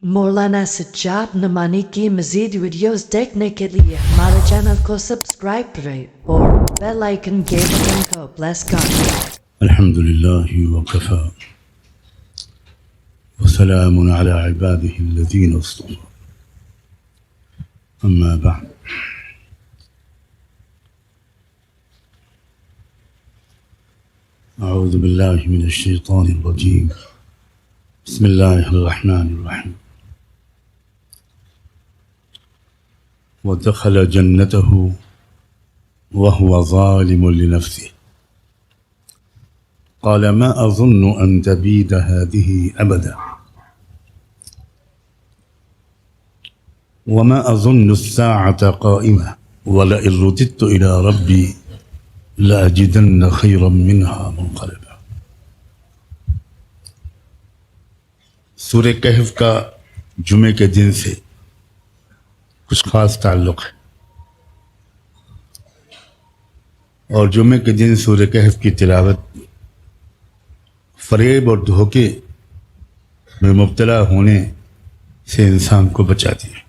مولانا سجاد نعمانی کی مزید ویڈیوز دیکھنے کے لیے ہمارے چینل کو سبسکرائب کریں اور بیل آئیکن کے بٹن کو پریس کریں۔ الحمد لله وكفى وسلام على عباده الذين اصطفى أما بعد أعوذ بالله من الشيطان الرجيم بسم الله الرحمن الرحيم ودخل جنته وهو ظالم لنفسه قال ما أظن أن تبيد هذه أبدا وما أظن الساعة قائمة ولئن رددت إلى ربي لأجدن خيرا منها منقلبا۔ سورہ کہف کا جمعے کے دن سے کچھ خاص تعلق ہے، اور جمعے کے دن سورہ کہف کی تلاوت فریب اور دھوکے میں مبتلا ہونے سے انسان کو بچاتی ہے۔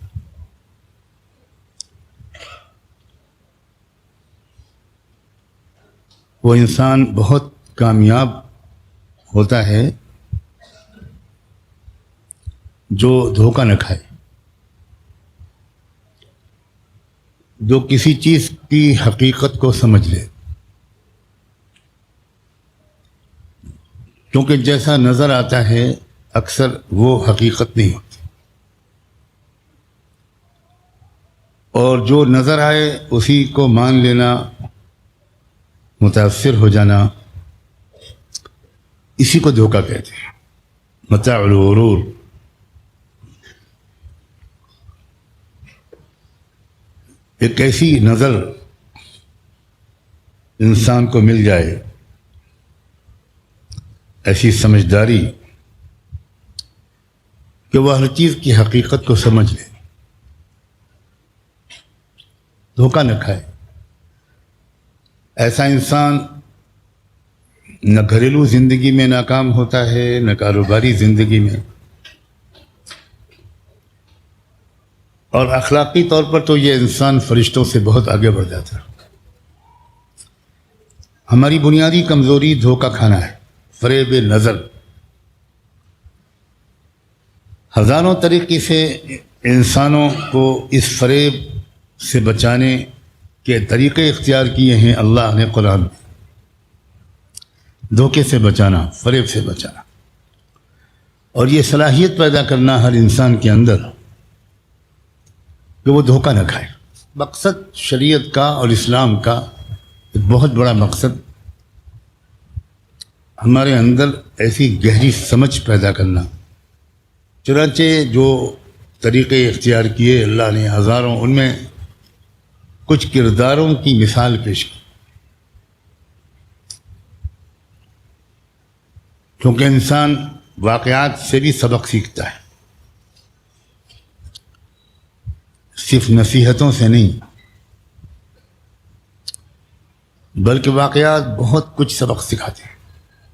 وہ انسان بہت کامیاب ہوتا ہے جو دھوکہ نہ کھائے، جو کسی چیز کی حقیقت کو سمجھ لے، کیونکہ جیسا نظر آتا ہے اکثر وہ حقیقت نہیں ہوتی، اور جو نظر آئے اسی کو مان لینا، متاثر ہو جانا، اسی کو دھوکہ کہتے ہیں، متاع الغرور۔ ایک ایسی نظر انسان کو مل جائے، ایسی سمجھداری کہ وہ ہر چیز کی حقیقت کو سمجھ لے، دھوکہ نہ کھائے۔ ایسا انسان نہ گھریلو زندگی میں ناکام ہوتا ہے، نہ کاروباری زندگی میں، اور اخلاقی طور پر تو یہ انسان فرشتوں سے بہت آگے بڑھ جاتا ہے۔ ہماری بنیادی کمزوری دھوکہ کھانا ہے، فریب نظر۔ ہزاروں طریقے سے انسانوں کو اس فریب سے بچانے کے طریقے اختیار کیے ہیں اللہ نے قرآن میں، دھوکے سے بچانا، فریب سے بچانا، اور یہ صلاحیت پیدا کرنا ہر انسان کے اندر کہ وہ دھوکہ نہ کھائے۔ مقصد شریعت کا اور اسلام کا ایک بہت بڑا مقصد ہمارے اندر ایسی گہری سمجھ پیدا کرنا۔ چنانچہ جو طریقے اختیار کیے اللہ نے ہزاروں، ان میں کچھ کرداروں کی مثال پیش کی، کیونکہ انسان واقعات سے بھی سبق سیکھتا ہے، صرف نصیحتوں سے نہیں، بلکہ واقعات بہت کچھ سبق سکھاتے ہیں۔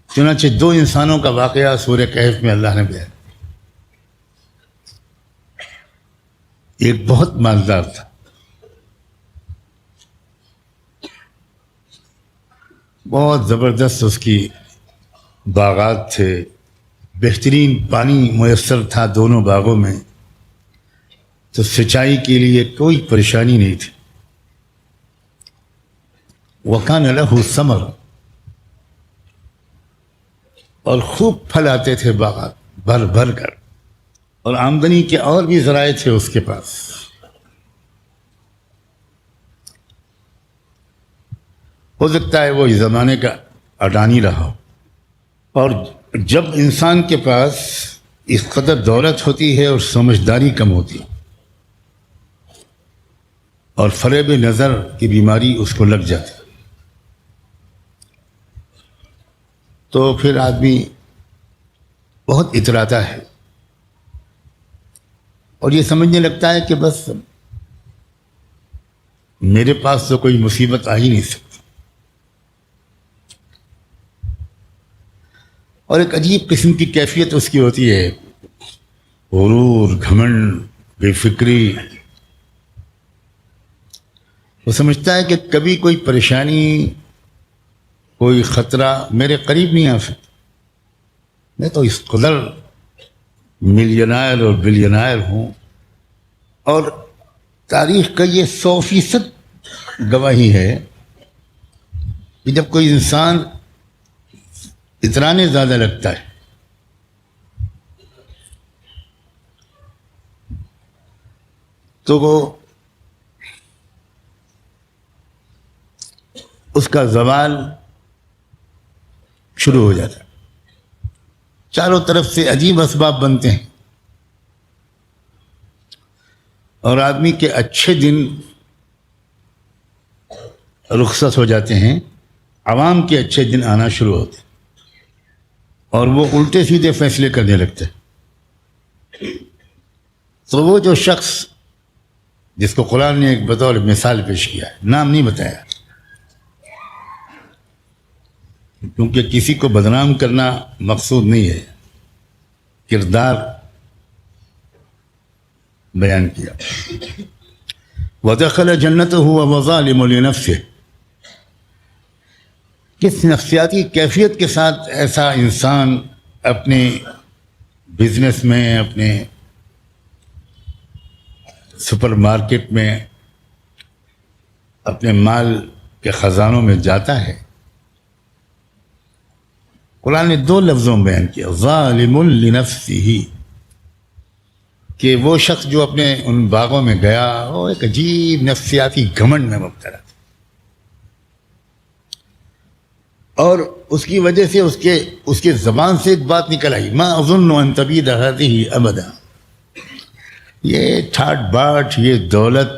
چنانچہ دو انسانوں کا واقعہ سورہ کہف میں اللہ نے بیان۔ ایک بہت مالدار تھا، بہت زبردست اس کی باغات تھے، بہترین پانی میسر تھا دونوں باغوں میں، تو سچائی کے لیے کوئی پریشانی نہیں تھی۔ وَكَانَ لَهُ ثَمَرٌ، اور خوب پھل آتے تھے باغات بھر بھر کر، اور آمدنی کے اور بھی ذرائع تھے اس کے پاس۔ ہو سکتا ہے وہ اس زمانے کا اڈانی رہا ہو، اور جب انسان کے پاس اس قدر دولت ہوتی ہے اور سمجھداری کم ہوتی ہے، اور فریب نظر کی بیماری اس کو لگ جاتی، تو پھر آدمی بہت اتراتا ہے اور یہ سمجھنے لگتا ہے کہ بس میرے پاس تو کوئی مصیبت آ ہی نہیں سکتی۔ اور ایک عجیب قسم کی کیفیت اس کی ہوتی ہے غرور، گھمنڈ، بے فکری. وہ سمجھتا ہے کہ کبھی کوئی پریشانی، کوئی خطرہ میرے قریب نہیں آ سکتا. میں تو اس قدر ملینائر اور بلینائر ہوں. اور تاریخ کا یہ 100% گواہی ہے کہ جب کوئی انسان اترانے زیادہ لگتا ہے تو وہ اس کا زوال شروع ہو جاتا ہے. چاروں طرف سے عجیب اسباب بنتے ہیں اور آدمی کے اچھے دن رخصت ہو جاتے ہیں، عوام کے اچھے دن آنا شروع ہوتے ہیں اور وہ الٹے سیدھے فیصلے کرنے لگتے ہیں. تو وہ جو شخص جس کو قرآن نے ایک بطور مثال پیش کیا ہے، نام نہیں بتایا کیونکہ کسی کو بدنام کرنا مقصود نہیں ہے، کردار بیان کیا. وَدَخَلَ جَنَّتَهُ وَهُوَ ظَالِمٌ لِنَفْسِهِ. کس نفسیاتی کیفیت کے ساتھ ایسا انسان اپنے بزنس میں، اپنے سپر مارکیٹ میں، اپنے مال کے خزانوں میں جاتا ہے. قرآن نے 2 لفظوں میں بیان کیا، ظالم لنفسہ، کہ وہ شخص جو اپنے ان باغوں میں گیا وہ ایک عجیب نفسیاتی گھمنڈ میں مبتلا تھا اور اس کی وجہ سے اس کے زبان سے ایک بات نکل آئی، ما اظن ان تبید هذه ابدا. یہ ٹھاٹ باٹ، یہ دولت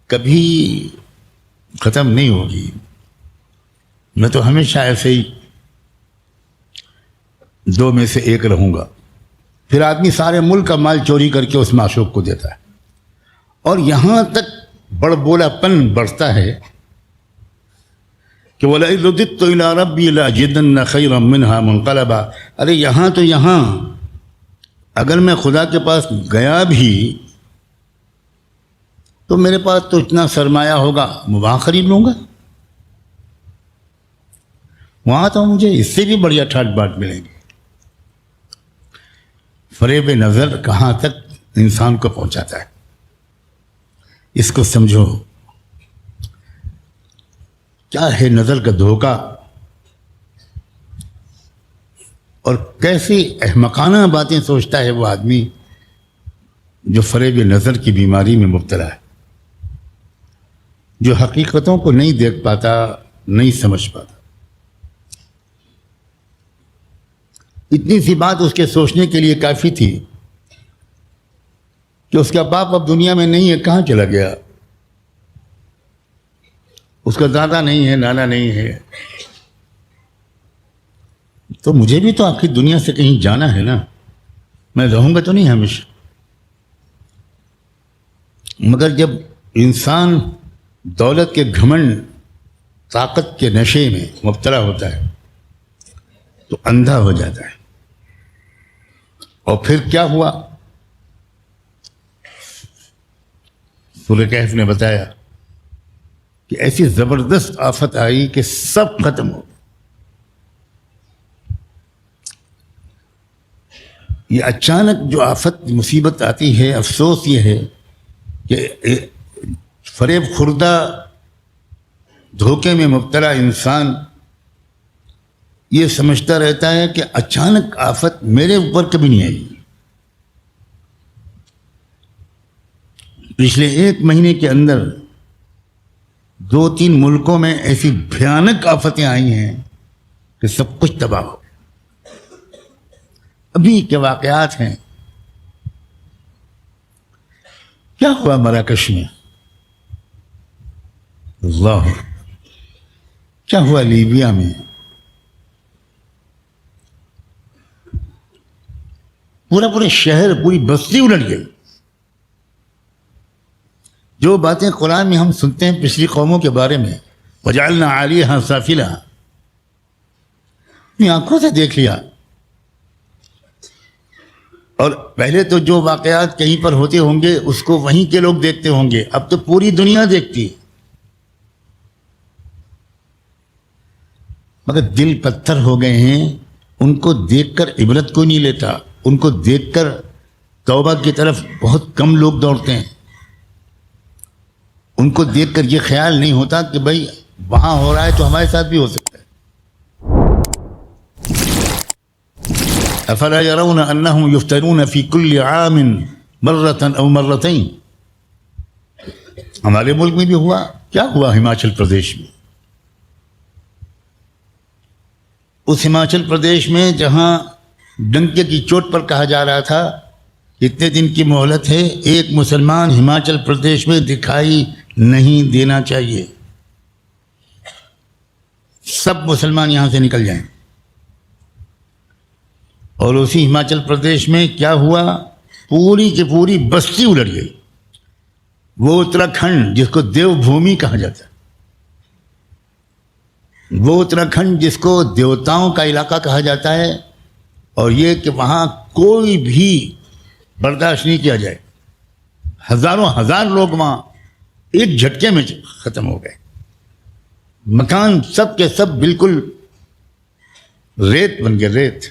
کبھی ختم نہیں ہوگی، میں تو ہمیشہ ایسے ہی 2 میں سے 1 رہوں گا. پھر آدمی سارے ملک کا مال چوری کر کے اس معشوق کو دیتا ہے اور یہاں تک بڑبولا پن بڑھتا ہے کہ وَلَئِن رُدِدتُّ إِلَىٰ رَبِّي لَأَجِدَنَّ خَيْرًا مِّنْهَا مُنقَلَبًا. ارے یہاں تو یہاں اگر میں خدا کے پاس گیا بھی تو میرے پاس تو اتنا سرمایہ ہوگا میں وہاں خرید لوں گا، وہاں تو مجھے اس سے بھی بڑھیا ٹھاٹ باٹ ملیں گے. فریب نظر کہاں تک انسان کو پہنچاتا ہے، اس کو سمجھو. کیا ہے نظر کا دھوکہ اور کیسی احمقانہ باتیں سوچتا ہے وہ آدمی جو فریب نظر کی بیماری میں مبتلا ہے، جو حقیقتوں کو نہیں دیکھ پاتا، نہیں سمجھ پاتا. اتنی سی بات اس کے سوچنے کے لیے کافی تھی کہ اس کا باپ اب دنیا میں نہیں ہے، کہاں چلا گیا، اس کا دادا نہیں ہے، نانا نہیں ہے، تو مجھے بھی تو آخر دنیا سے کہیں جانا ہے نا، میں رہوں گا تو نہیں ہمیشہ. مگر جب انسان دولت کے گھمنڈ، طاقت کے نشے میں مبتلا ہوتا ہے تو اندھا ہو جاتا ہے. اور پھر کیا ہوا؟ سورہ کہف نے بتایا کہ ایسی زبردست آفت آئی کہ سب ختم ہو. یہ اچانک جو آفت مصیبت آتی ہے، افسوس یہ ہے کہ فریب خوردہ دھوکے میں مبتلا انسان یہ سمجھتا رہتا ہے کہ اچانک آفت میرے اوپر کبھی نہیں آئی. پچھلے 1 مہینے کے اندر 2-3 ملکوں میں ایسی بھیانک آفتیں آئی ہیں کہ سب کچھ تباہ ہو. ابھی کے واقعات ہیں. کیا ہوا مراکش میں؟ اللہ. کیا ہوا لیبیا میں؟ پورے شہر، پوری بستی الٹ گئی. جو باتیں قرآن میں ہم سنتے ہیں پچھلی قوموں کے بارے میں، وَجَعَلْنَا عَلِيهَا سَافِلَهَا، اپنی آنکھوں سے دیکھ لیا. اور پہلے تو جو واقعات کہیں پر ہوتے ہوں گے اس کو وہیں کے لوگ دیکھتے ہوں گے، اب تو پوری دنیا دیکھتی ہے، مگر دل پتھر ہو گئے ہیں، ان کو دیکھ کر عبرت کوئی نہیں لیتا، ان کو دیکھ کر توبہ کی طرف بہت کم لوگ دوڑتے ہیں، ان کو دیکھ کر یہ خیال نہیں ہوتا کہ بھائی وہاں ہو رہا ہے تو ہمارے ساتھ بھی ہو سکتا ہے۔ افلا يرون انهم يفتنون في كل عام مرة او مرتين، ہمارے ملک میں بھی ہوا، کیا ہوا ہماچل پردیش میں؟ اس ہماچل پردیش میں جہاں ڈنکے کی چوٹ پر کہا جا رہا تھا اتنے دن کی مہلت ہے، ایک مسلمان ہماچل پردیش میں دکھائی نہیں دینا چاہیے، سب مسلمان یہاں سے نکل جائیں۔ اور اسی ہماچل پردیش میں کیا ہوا، پوری کی پوری بستی الٹ گئی، وہ اتراکھنڈ جس کو دیو بھومی کہا جاتا ہے، وہ اتراکھنڈ جس کو دیوتاؤں کا علاقہ کہا جاتا ہے، اور یہ کہ وہاں کوئی بھی برداشت نہیں کیا جائے، ہزاروں ہزار لوگ وہاں ایک جھٹکے میں ختم ہو گئے، مکان سب کے سب بالکل ریت بن گئے، ریت۔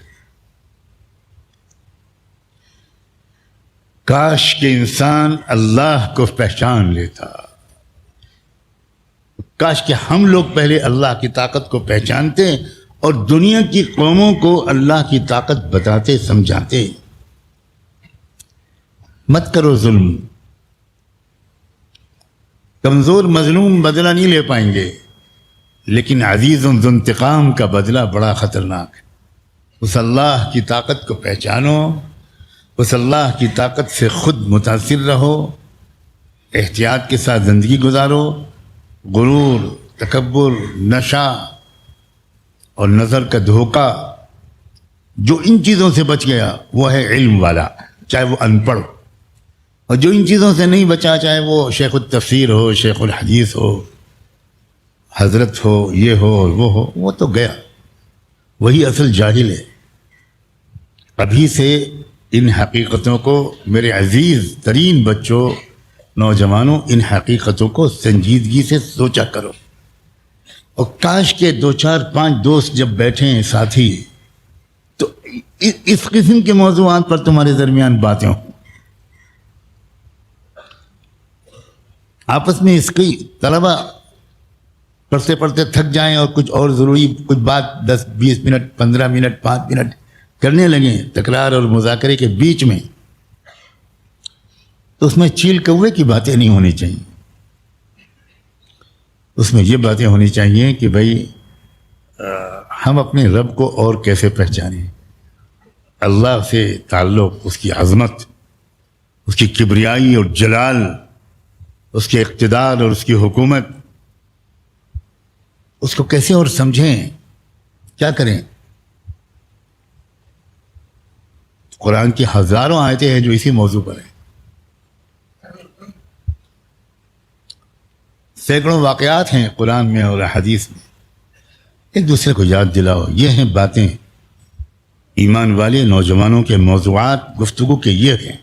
کاش کہ انسان اللہ کو پہچان لیتا، کاش کہ ہم لوگ پہلے اللہ کی طاقت کو پہچانتے اور دنیا کی قوموں کو اللہ کی طاقت بتاتے سمجھاتے۔ مت کرو ظلم، کمزور مظلوم بدلہ نہیں لے پائیں گے، لیکن عزیز ذو انتقام کا بدلہ بڑا خطرناک ہے۔ اس اللہ کی طاقت کو پہچانو، اس اللہ کی طاقت سے خود متاثر رہو، احتیاط کے ساتھ زندگی گزارو، غرور، تکبر، نشہ اور نظر کا دھوکہ، جو ان چیزوں سے بچ گیا وہ ہے علم والا، چاہے وہ ان پڑھ، اور جو ان چیزوں سے نہیں بچا، چاہے وہ شیخ التفسیر ہو، شیخ الحدیث ہو، حضرت ہو، یہ ہو اور وہ ہو، وہ تو گیا، وہی اصل جاہل ہے۔ ابھی سے ان حقیقتوں کو، میرے عزیز ترین بچوں، نوجوانوں، ان حقیقتوں کو سنجیدگی سے سوچا کرو، اور کاش کے 2 4 5 دوست جب بیٹھے ہیں ساتھی، تو اس قسم کے موضوعات پر تمہارے درمیان باتیں ہوں، آپس میں اس کی طلبہ پڑھتے پڑھتے تھک جائیں اور کچھ اور ضروری کچھ بات 10 20 منٹ 15 منٹ 5 منٹ کرنے لگیں تکرار اور مذاکرے کے بیچ میں، تو اس میں چیل کوے کی باتیں نہیں ہونی چاہیے، اس میں یہ باتیں ہونی چاہیے کہ بھائی ہم اپنے رب کو اور کیسے پہچانیں، اللہ سے تعلق، اس کی عظمت، اس کی کبریائی اور جلال، اس کے اقتدار اور اس کی حکومت، اس کو کیسے اور سمجھیں، کیا کریں۔ قرآن کی ہزاروں آیتیں ہیں جو اسی موضوع پر ہیں، سینکڑوں واقعات ہیں قرآن میں اور حدیث میں، ایک دوسرے کو یاد دلاؤ۔ یہ ہیں باتیں ایمان والے نوجوانوں کے موضوعات گفتگو کے، یہ ہیں۔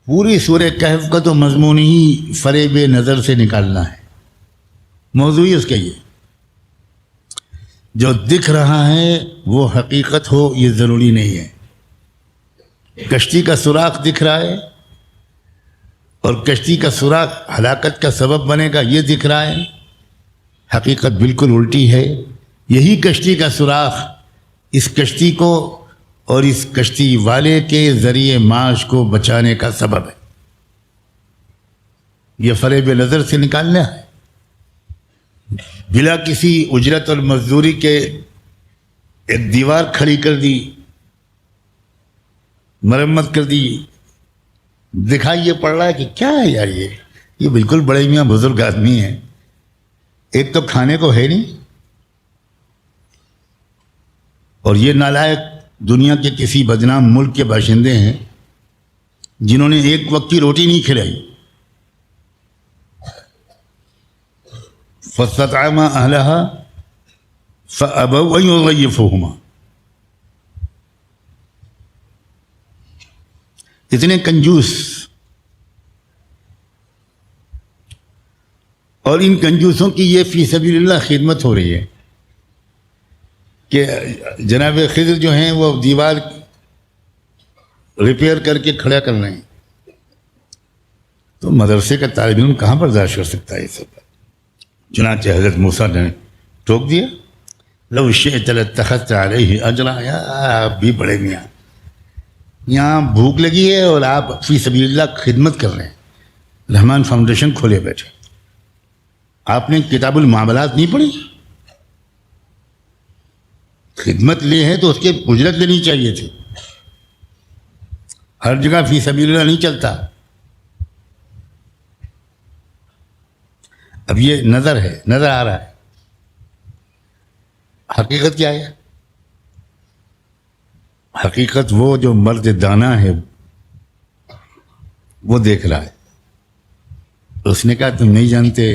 پوری سورہ کہف کا تو مضمون ہی فریب نظر سے نکالنا ہے، موضوع ہی اس کا یہ، جو دکھ رہا ہے وہ حقیقت ہو یہ ضروری نہیں ہے۔ کشتی کا سوراخ دکھ رہا ہے اور کشتی کا سوراخ ہلاکت کا سبب بنے گا یہ دکھ رہا ہے، حقیقت بالکل الٹی ہے۔ یہی کشتی کا سوراخ اس کشتی کو اور اس کشتی والے کے ذریعے معاش کو بچانے کا سبب ہے، یہ فریب نظر سے نکالنا ہے۔ بلا کسی اجرت اور مزدوری کے ایک دیوار کھڑی کر دی، مرمت کر دی، دکھائی یہ پڑ رہا ہے کہ کیا ہے یار، یہ بالکل بڑے میاں بزرگ آدمی ہیں، ایک تو کھانے کو ہے نہیں، اور یہ نالائق دنیا کے کسی بدنام ملک کے باشندے ہیں جنہوں نے ایک وقت کی روٹی نہیں کھلائی۔ فاستطعما أهلها فأبوا أن يضيفوهما، اتنے کنجوس، اور ان کنجوسوں کی یہ فی سبیل اللہ خدمت ہو رہی ہے کہ جناب خضر جو ہیں وہ دیوار ریپیئر کر کے کھڑا کر رہے ہیں. تو مدرسے کا طالب علم کہاں برداشت کر سکتا ہے یہ سب؟ چنانچہ حضرت موسیٰ نے ٹوک دیا، لو شئت لاتخذت علیہ اجرا. آپ بھی بڑے میاں، یہاں بھوک لگی ہے اور آپ فی سبیل اللہ خدمت کر رہے ہیں، رحمان فاؤنڈیشن کھولے بیٹھے. آپ نے کتاب المعاملات نہیں پڑھی؟ خدمت لی ہے تو اس کی اجرت لینی چاہیے تھی. ہر جگہ فی سبیل اللہ نہیں چلتا. اب یہ نظر ہے، نظر آ رہا ہے. حقیقت کیا ہے؟ حقیقت وہ جو مرد دانا ہے وہ دیکھ رہا ہے. اس نے کہا تم نہیں جانتے،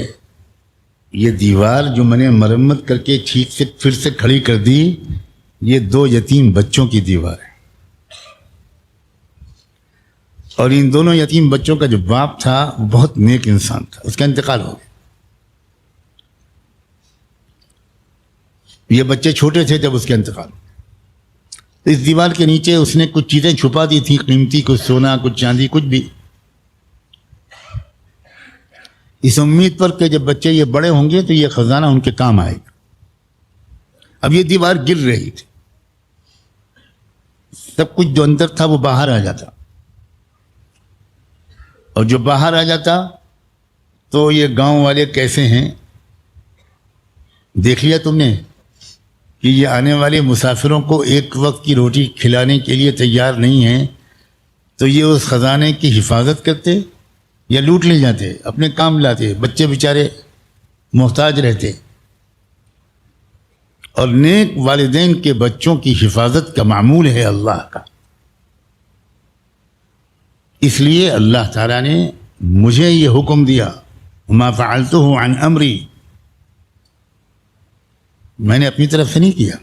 یہ دیوار جو میں نے مرمت کر کے ٹھیک سے پھر سے کھڑی کر دی، یہ 2 یتیم بچوں کی دیوار ہے. اور ان دونوں یتیم بچوں کا جو باپ تھا وہ بہت نیک انسان تھا، اس کا انتقال ہو گیا. یہ بچے چھوٹے تھے جب اس کا انتقال ہو. اس دیوار کے نیچے اس نے کچھ چیزیں چھپا دی تھی قیمتی، کچھ سونا، کچھ چاندی، کچھ بھی، اس امید پر کہ جب بچے یہ بڑے ہوں گے تو یہ خزانہ ان کے کام آئے گا. اب یہ دیوار گر رہی تھی، سب کچھ جو اندر تھا وہ باہر آ جاتا، اور جو باہر آ جاتا تو یہ گاؤں والے کیسے ہیں دیکھ لیا تم نے کہ یہ آنے والے مسافروں کو ایک وقت کی روٹی کھلانے کے لیے تیار نہیں ہیں، تو یہ اس خزانے کی حفاظت کرتے یا لوٹ لے جاتے، اپنے کام لاتے. بچے بیچارے محتاج رہتے. اور نیک والدین کے بچوں کی حفاظت کا معمول ہے اللہ کا. اس لیے اللہ تعالیٰ نے مجھے یہ حکم دیا، ما فعلته عن امری، میں نے اپنی طرف سے نہیں کیا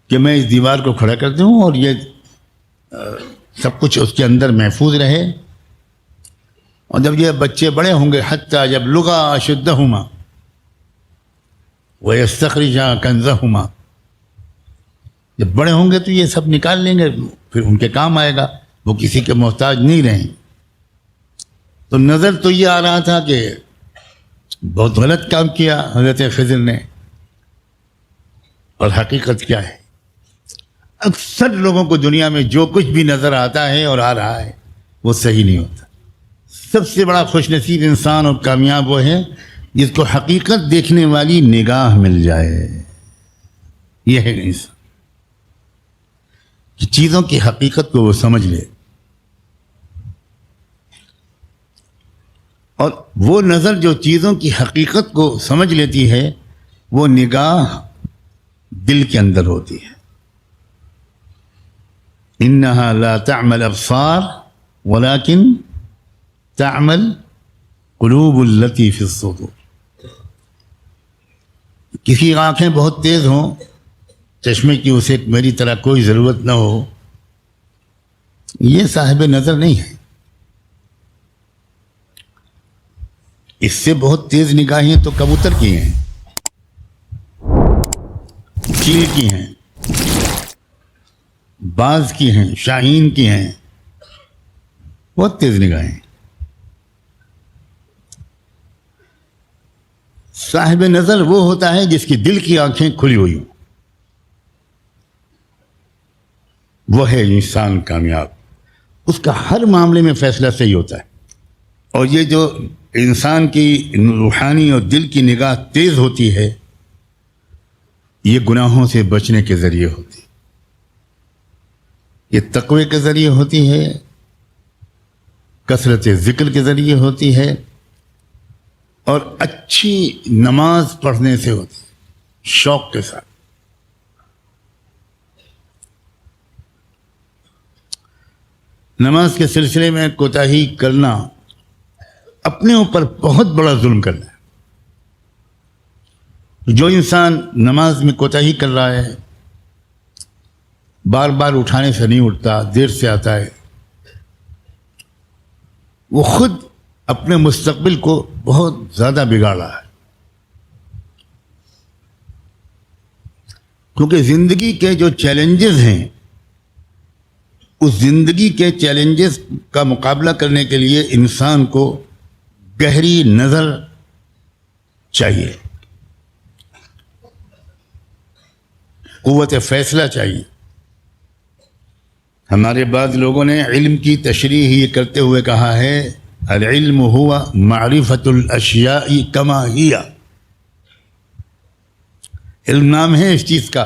کہ میں اس دیوار کو کھڑا کر دوں اور یہ سب کچھ اس کے اندر محفوظ رہے. اور جب یہ بچے بڑے ہوں گے، حتیٰ جب لغا اشدہما ویستخرجا کنزہما، جب بڑے ہوں گے تو یہ سب نکال لیں گے، پھر ان کے کام آئے گا، وہ کسی کے محتاج نہیں رہیں. تو نظر تو یہ آ رہا تھا کہ بہت غلط کام کیا حضرت خضر نے. اور حقیقت کیا ہے؟ اکثر لوگوں کو دنیا میں جو کچھ بھی نظر آتا ہے اور آ رہا ہے وہ صحیح نہیں ہوتا. سب سے بڑا خوش نصیب انسان اور کامیاب وہ ہے جس کو حقیقت دیکھنے والی نگاہ مل جائے. یہ ہے انسان کہ چیزوں کی حقیقت کو وہ سمجھ لے. اور وہ نظر جو چیزوں کی حقیقت کو سمجھ لیتی ہے، وہ نگاہ دل کے اندر ہوتی ہے. انہا لا تعمل ابصار ولكن تعمل قلوب التي في الصدور. کسی آنکھیں بہت تیز ہوں، چشمے کی اسے میری طرح کوئی ضرورت نہ ہو، یہ صاحب نظر نہیں ہے. اس سے بہت تیز نگاہیں تو کبوتر کی ہیں، چیل کی ہیں، باز کی ہیں، شاہین کی ہیں، بہت تیز نگاہیں. صاحب نظر وہ ہوتا ہے جس کی دل کی آنکھیں کھلی ہوئی ہوں، وہ ہے انسان کامیاب. اس کا ہر معاملے میں فیصلہ صحیح ہوتا ہے. اور یہ جو انسان کی روحانی اور دل کی نگاہ تیز ہوتی ہے، یہ گناہوں سے بچنے کے ذریعے ہوتی ہے، یہ تقوی کے ذریعے ہوتی ہے، کثرت ذکر کے ذریعے ہوتی ہے، اور اچھی نماز پڑھنے سے ہوتی ہے، شوق کے ساتھ. نماز کے سلسلے میں کوتاہی کرنا اپنے اوپر بہت بڑا ظلم کرنا ہے. جو انسان نماز میں کوتاہی کر رہا ہے، بار بار اٹھانے سے نہیں اٹھتا، دیر سے آتا ہے، وہ خود اپنے مستقبل کو بہت زیادہ بگاڑا ہے. کیونکہ زندگی کے جو چیلنجز ہیں، اس زندگی کے چیلنجز کا مقابلہ کرنے کے لیے انسان کو گہری نظر چاہیے، قوت فیصلہ چاہیے. ہمارے بعض لوگوں نے علم کی تشریح یہ کرتے ہوئے کہا ہے العلم ہوا معرفت الاشیاء کما ہی. علم نام ہے اس چیز کا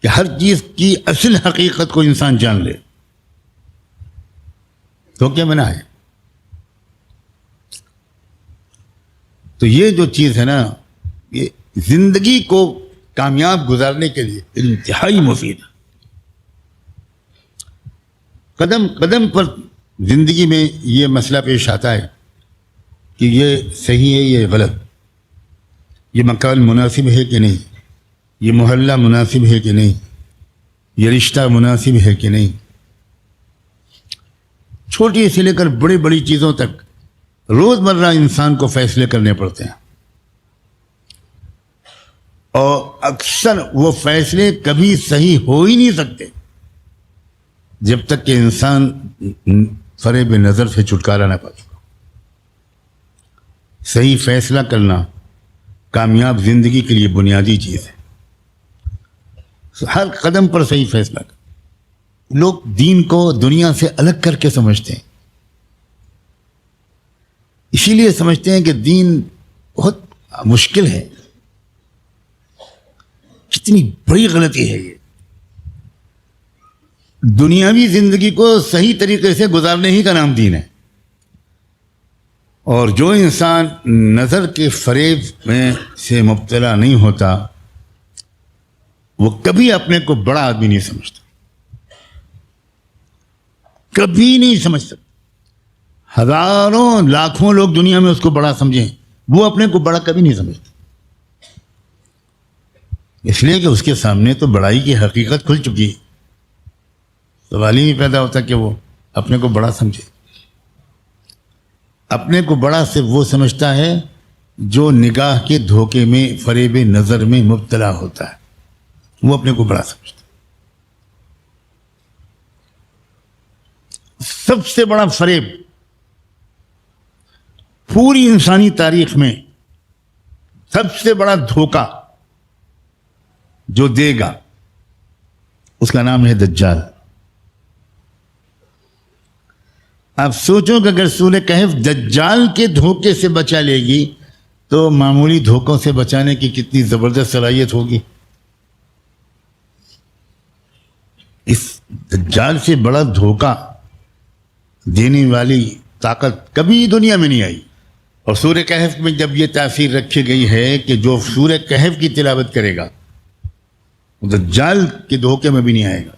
کہ ہر چیز کی اصل حقیقت کو انسان جان لے. تو کیا منع ہے؟ تو یہ جو چیز ہے نا، یہ زندگی کو کامیاب گزارنے کے لیے انتہائی مفید ہے. قدم قدم پر زندگی میں یہ مسئلہ پیش آتا ہے کہ یہ صحیح ہے، یہ غلط، یہ مکان مناسب ہے کہ نہیں، یہ محلہ مناسب ہے کہ نہیں، یہ رشتہ مناسب ہے کہ نہیں. چھوٹی سے لے کر بڑی بڑی چیزوں تک روزمرہ انسان کو فیصلے کرنے پڑتے ہیں، اور اکثر وہ فیصلے کبھی صحیح ہو ہی نہیں سکتے جب تک کہ انسان فریب نظر سے چھٹکارا نہ پائے. صحیح فیصلہ کرنا کامیاب زندگی کے لیے بنیادی چیز ہے. ہر قدم پر صحیح فیصلہ کر. لوگ دین کو دنیا سے الگ کر کے سمجھتے ہیں، اسی لیے سمجھتے ہیں کہ دین بہت مشکل ہے. کتنی بڑی غلطی ہے یہ. دنیاوی زندگی کو صحیح طریقے سے گزارنے ہی کا نام دین ہے. اور جو انسان نظر کے فریب میں سے مبتلا نہیں ہوتا وہ کبھی اپنے کو بڑا آدمی نہیں سمجھتا، کبھی نہیں سمجھ سکتا. ہزاروں لاکھوں لوگ دنیا میں اس کو بڑا سمجھیں، وہ اپنے کو بڑا کبھی نہیں سمجھتا، اس لیے کہ اس کے سامنے تو بڑائی کی حقیقت کھل چکی ہے. سوال ہی نہیں پیدا ہوتا کہ وہ اپنے کو بڑا سمجھے. اپنے کو بڑا صرف وہ سمجھتا ہے جو نگاہ کے دھوکے میں فریب نظر میں مبتلا ہوتا ہے، وہ اپنے کو بڑا سمجھتا ہے. سب سے بڑا فریب پوری انسانی تاریخ میں، سب سے بڑا دھوکہ جو دے گا اس کا نام ہے دجال. آپ سوچو کہ اگر سورہ کہف دجال کے دھوکے سے بچا لے گی تو معمولی دھوکوں سے بچانے کی کتنی زبردست صلاحیت ہوگی. اس دجال سے بڑا دھوکہ دینے والی طاقت کبھی دنیا میں نہیں آئی. اور سورہ کہف میں جب یہ تاثیر رکھی گئی ہے کہ جو سورہ کہف کی تلاوت کرے گا وہ دجال کے دھوکے میں بھی نہیں آئے گا.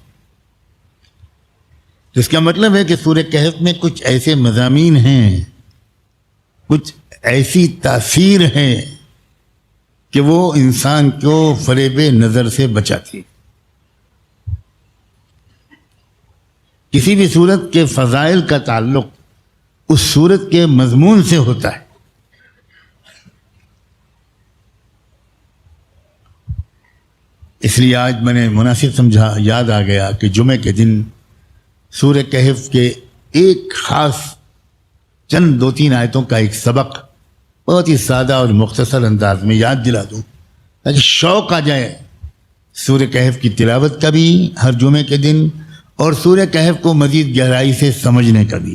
تو اس کا مطلب ہے کہ سورہ کہف میں کچھ ایسے مضامین ہیں، کچھ ایسی تاثیر ہے کہ وہ انسان کو فریب نظر سے بچاتی. کسی بھی صورت کے فضائل کا تعلق اس صورت کے مضمون سے ہوتا ہے. اس لیے آج میں نے مناسب سمجھا، یاد آ گیا کہ جمعے کے دن سورہ کہف کے ایک خاص چند 2-3 آیتوں کا ایک سبق بہت ہی سادہ اور مختصر انداز میں یاد دلا دوں تاکہ شوق آ جائے سورہ کہف کی تلاوت کا بھی ہر جمعے کے دن، اور سورہ کہف کو مزید گہرائی سے سمجھنے کا بھی.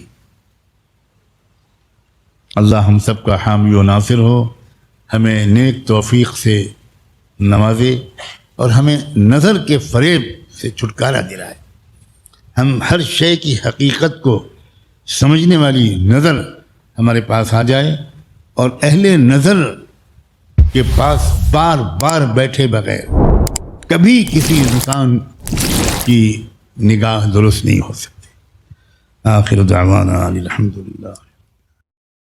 اللہ ہم سب کا حامی و ناصر ہو، ہمیں نیک توفیق سے نوازے اور ہمیں نظر کے فریب سے چھٹکارا دلائے. ہم ہر شے کی حقیقت کو سمجھنے والی نظر ہمارے پاس آ جائے، اور اہل نظر کے پاس بار بار بیٹھے بغیر کبھی کسی انسان کی نگاہ درست نہیں ہو سکتی. آخر دعوانا الحمدللہ.